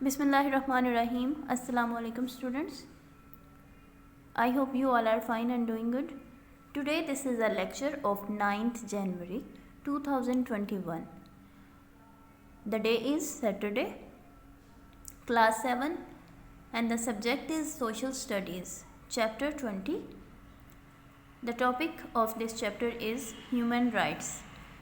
Bismillahirrahmanirrahim. Assalamu alaikum students. I hope you all are fine and doing good. Today this is a lecture of 9th January 2021. The day is Saturday, class 7, and the subject is Social Studies, chapter 20. The topic of this chapter is Human Rights,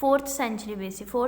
4th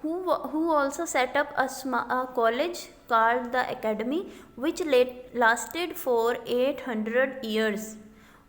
who also set up a college called the academy which lasted for 800 years.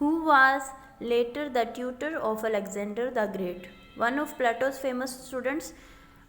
who was later the tutor of Alexander the Great. One of Plato's famous students,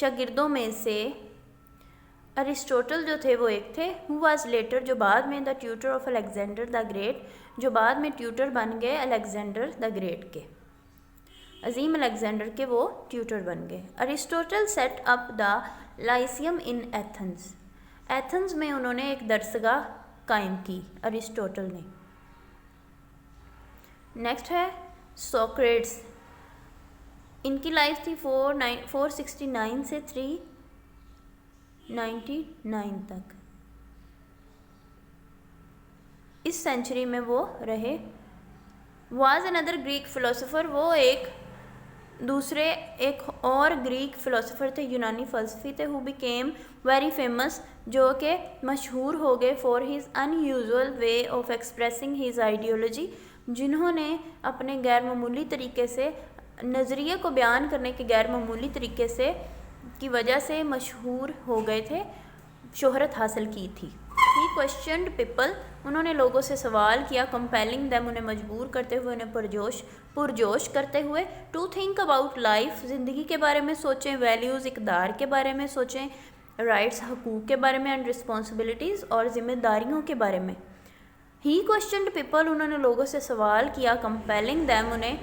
شاگردوں میں سے ارسطوٹل جو تھے وہ ایک تھے، who was later جو بعد میں the tutor of Alexander the Great, جو بعد میں ٹیوٹر بن گئے الیگزینڈر دا گریٹ کے، عظیم الیگزینڈر کے وہ ٹیوٹر بن گئے۔ ارسطوٹل سیٹ اپ دا لائسیم ان ایتھنز، ایتھنز میں انہوں نے ایک درسگاہ قائم کی ارسطوٹل نے۔ نیکسٹ ہے سوکریٹس، ان کی لائف تھی 469 سے 399 تک، اس سینچری میں وہ رہے۔ واز اندر گریک فلاسفر، وہ ایک اور گریک فلاسفر تھے، یونانی فلسفی تھے، ہو بیکیم ویری فیمس، جو کہ مشہور ہو گئے for his in usual way of expressing his ideology, جنہوں نے اپنے غیر معمولی طریقے سے نظریے کو بیان کرنے کے غیر معمولی طریقے سے کی وجہ سے مشہور ہو گئے تھے، شہرت حاصل کی تھی۔ ہی کوشچنڈ پیپل، انہوں نے لوگوں سے سوال کیا، کمپیلنگ دیم، انہیں مجبور کرتے ہوئے، انہیں پرجوش کرتے ہوئے، ٹو تھنک اباؤٹ لائف، زندگی کے بارے میں سوچیں، ویلیوز، اقدار کے بارے میں سوچیں، رائٹس، حقوق کے بارے میں، اینڈ رسپانسبلٹیز، اور ذمہ داریوں کے بارے میں۔ ہی کوشچنڈ پیپل، انہوں نے لوگوں سے سوال کیا، کمپیلنگ دیم، انہیں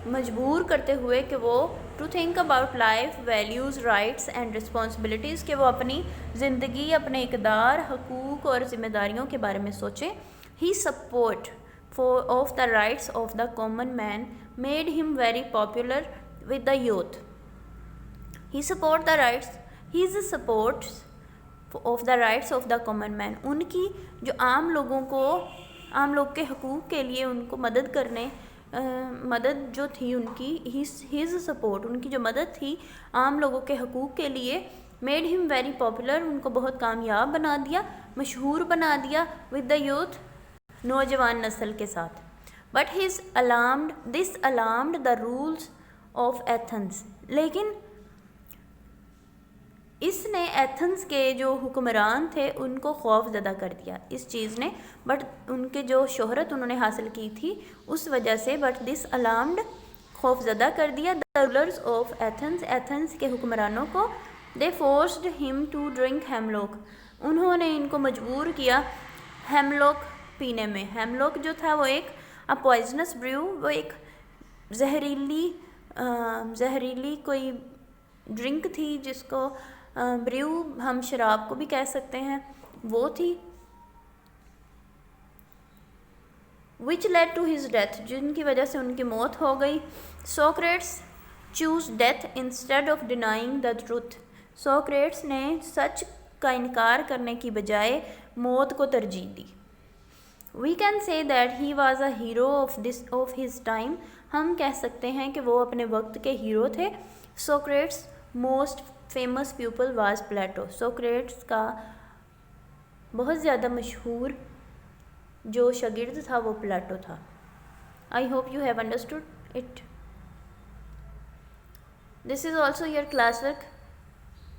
مجبور کرتے ہوئے کہ وہ to think about life, values, rights and responsibilities, کہ وہ اپنی زندگی، اپنے اقدار، حقوق اور ذمہ داریوں کے بارے میں سوچیں۔ He support of the rights of the common man made him very popular with the youth. His support of the rights of the common man, ان کی جو عام لوگ کے حقوق کے لیے ان کو مدد جو تھی ان کی، ہیز سپورٹ، ان کی جو مدد تھی عام لوگوں کے حقوق کے لیے، میڈ ہم ویری پاپولر، ان کو بہت کامیاب بنا دیا، مشہور بنا دیا، ود دا یوتھ، نوجوان نسل کے ساتھ۔ But this alarmed the rules of Athens, لیکن اس نے ایتھنز کے جو حکمران تھے ان کو خوف زدہ کر دیا اس چیز نے، بٹ ان کے جو شہرت انہوں نے حاصل کی تھی اس وجہ سے، بٹ دس الارمڈ، خوف زدہ کر دیا، the rulers of Athens, Athens کے حکمرانوں کو، دے فورسڈ ہم ٹو ڈرنک ہیملوک، انہوں نے ان کو مجبور کیا ہیملوک پینے میں۔ ہیملوک جو تھا وہ ایک پوائزنس بریو، وہ ایک زہریلی کوئی ڈرنک تھی، جس کو بریو ہم شراب کو بھی کہہ سکتے ہیں، وہ تھی، which led to his death, جن کی وجہ سے ان کی موت ہو گئی۔ Socrates chose death instead of denying the truth, Socrates نے سچ کا انکار کرنے کی بجائے موت کو ترجیح دی۔ We can say that he was a hero of his time, ہم کہہ سکتے ہیں کہ وہ اپنے وقت کے ہیرو تھے۔ Socrates most famous people was Plato, Socrates کا بہت زیادہ مشہور جو شاگرد تھا وہ پلیٹو تھا۔ I hope you have understood it. This is also your class work,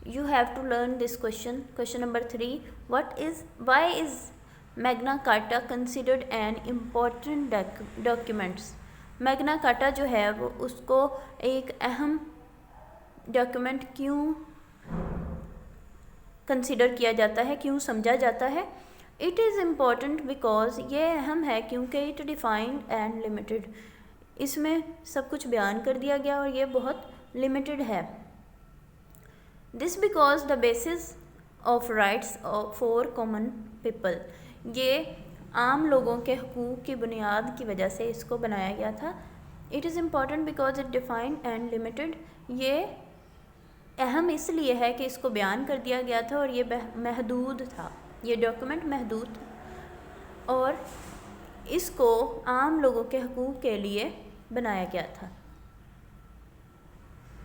you have to learn this question. Question number 3، why is Magna Carta considered an important documents, Magna Carta جو ہے وہ اس کو ایک اہم document کیوں consider کیا جاتا ہے، کیوں سمجھا جاتا ہے؟ اٹ از امپورٹنٹ بیکاز، یہ اہم ہے کیونکہ اٹ ڈیفائنڈ اینڈ لمیٹڈ، اس میں سب کچھ بیان کر دیا گیا اور یہ بہت لمیٹڈ ہے۔ This because the basis of rights for common people, یہ عام لوگوں کے حقوق کی بنیاد کی وجہ سے اس کو بنایا گیا تھا۔ It is important because it defined and limited, یہ اہم اس لیے ہے کہ اس کو بیان کر دیا گیا تھا اور یہ محدود تھا، یہ ڈاکیومنٹ محدود تھا اور اس کو عام لوگوں کے حقوق کے لیے بنایا گیا تھا۔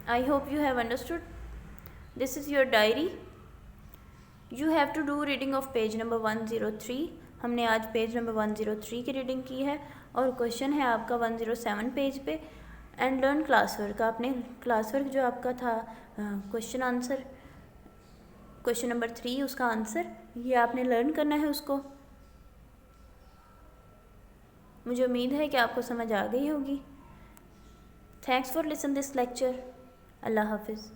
I hope you have understood. This is your diary, you have to do reading of page number 103، ہم نے آج پیج نمبر 103 کی ریڈنگ کی ہے اور کوشچن ہے آپ کا 107 پیج پہ، اینڈ لرن کلاس ورک، آپ نے کلاس ورک جو آپ کا تھا کوشچن آنسر، کوشچن نمبر 3 اس کا آنسر، یہ آپ نے لرن کرنا ہے اس کو۔ مجھے امید ہے کہ آپ کو سمجھ آ گئی ہوگی۔ Thanks for listen this lecture, اللہ حافظ۔